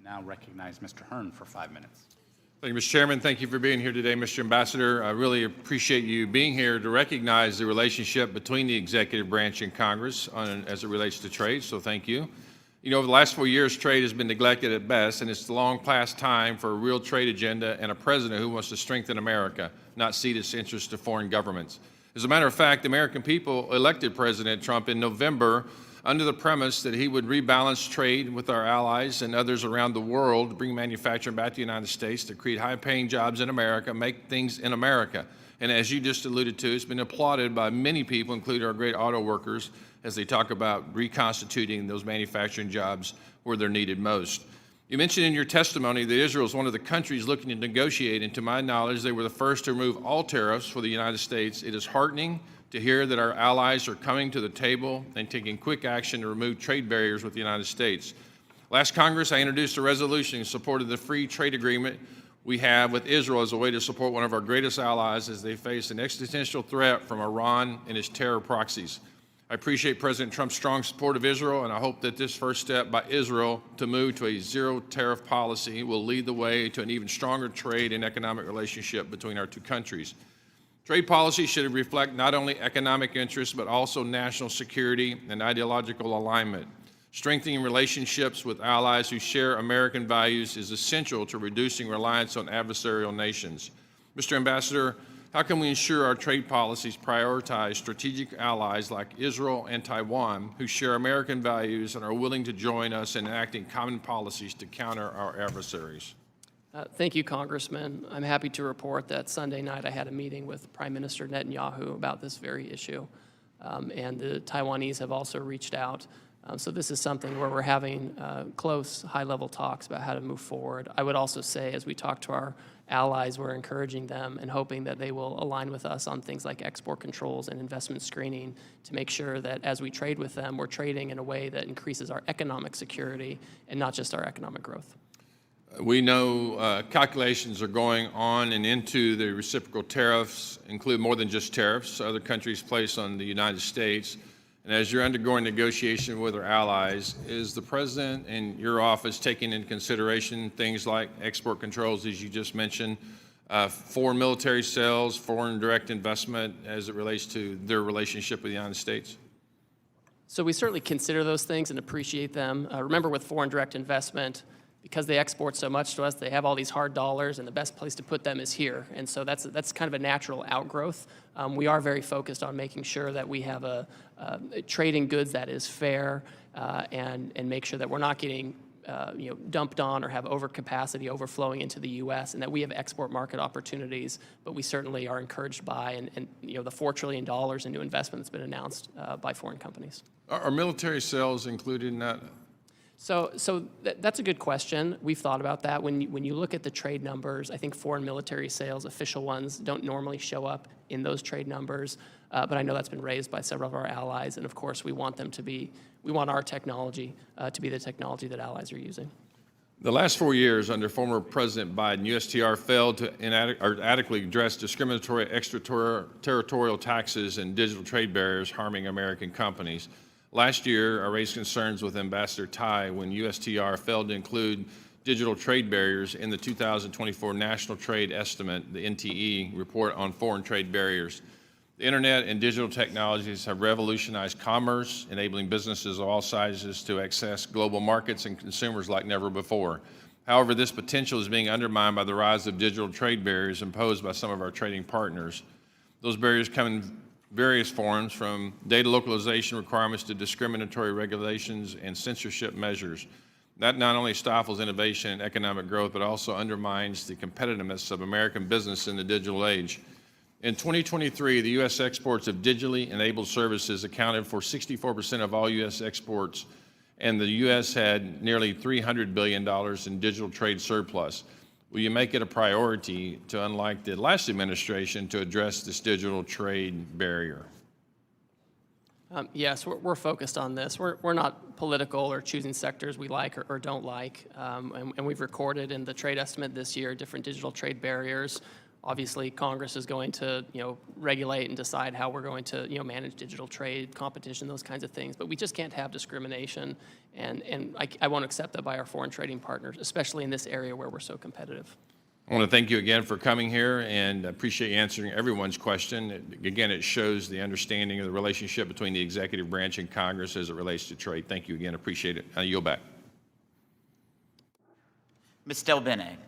now recognize Mr. Hern for 5 minutes. Thank you, Mr. Chairman. Thank you for being here today, Mr. Ambassador. I really appreciate you being here to recognize the relationship between the executive branch and Congress as it relates to trade, so thank you. You know, over the last 4 years, trade has been neglected at best, and it's the long past time for a real trade agenda and a president who wants to strengthen America, not cede its interests to foreign governments. As a matter of fact, the American people elected President Trump in November under the premise that he would rebalance trade with our allies and others around the world, bring manufacturing back to the United States, to create high-paying jobs in America, make things in America. And as you just alluded to, it's been applauded by many people, including our great auto workers, as they talk about reconstituting those manufacturing jobs where they're needed most. You mentioned in your testimony that Israel is one of the countries looking to negotiate, and to my knowledge, they were the first to remove all tariffs for the United States. It is heartening to hear that our allies are coming to the table and taking quick action to remove trade barriers with the United States. Last Congress, I introduced a resolution in support of the free trade agreement we have with Israel as a way to support one of our greatest allies as they face an existential threat from Iran and its terror proxies. I appreciate President Trump's strong support of Israel, and I hope that this first step by Israel to move to a zero tariff policy will lead the way to an even stronger trade and economic relationship between our two countries. Trade policy should reflect not only economic interests, but also national security and ideological alignment. Strengthening relationships with allies who share American values is essential to reducing reliance on adversarial nations. Mr. Ambassador, how can we ensure our trade policies prioritize strategic allies like Israel and Taiwan who share American values and are willing to join us in enacting common policies to counter our adversaries? Thank you, Congressman. I'm happy to report that Sunday night I had a meeting with Prime Minister Netanyahu about this very issue, and the Taiwanese have also reached out. So this is something where we're having close, high-level talks about how to move forward. I would also say, as we talk to our allies, we're encouraging them and hoping that they will align with us on things like export controls and investment screening to make sure that as we trade with them, we're trading in a way that increases our economic security and not just our economic growth. We know calculations are going on and into the reciprocal tariffs, include more than just tariffs other countries place on the United States. And as you're undergoing negotiation with our allies, is the President and your office taking into consideration things like export controls, as you just mentioned, foreign military sales, foreign direct investment as it relates to their relationship with the United States? So we certainly consider those things and appreciate them. Remember, with foreign direct investment, because they export so much to us, they have all these hard dollars, and the best place to put them is here. And so that's kind of a natural outgrowth. We are very focused on making sure that we have a trading goods that is fair, and make sure that we're not getting dumped on or have overcapacity overflowing into the U.S., and that we have export market opportunities. But we certainly are encouraged by and the $4 trillion in new investment that's been announced by foreign companies. Are military sales included in that? So that's a good question. We've thought about that. When you look at the trade numbers, I think foreign military sales, official ones, don't normally show up in those trade numbers. But I know that's been raised by several of our allies, and of course we want our technology to be the technology that allies are using. The last 4 years under former President Biden, USTR failed to adequately address discriminatory extraterritorial taxes and digital trade barriers harming American companies. Last year, I raised concerns with Ambassador Tai when USTR failed to include digital trade barriers in the 2024 National Trade Estimate, the NTE, report on foreign trade barriers. The internet and digital technologies have revolutionized commerce, enabling businesses of all sizes to access global markets and consumers like never before. However, this potential is being undermined by the rise of digital trade barriers imposed by some of our trading partners. Those barriers come in various forms, from data localization requirements to discriminatory regulations and censorship measures. That not only stifles innovation and economic growth, but also undermines the competitiveness of American business in the digital age. In 2023, the U.S. exports of digitally enabled services accounted for 64% of all U.S. exports, and the U.S. had nearly $300 billion in digital trade surplus. Will you make it a priority to, unlike the last administration, to address this digital trade barrier? Yes, we're focused on this. We're not political or choosing sectors we like or don't like, and we've recorded in the trade estimate this year different digital trade barriers. Obviously, Congress is going to, regulate and decide how we're going to, manage digital trade, competition, those kinds of things. But we just can't have discrimination, and I won't accept that by our foreign trading partners, especially in this area where we're so competitive. I want to thank you again for coming here and appreciate you answering everyone's question. Again, it shows the understanding of the relationship between the executive branch and Congress as it relates to trade. Thank you again. Appreciate it. I yield back. Ms. Del Bene.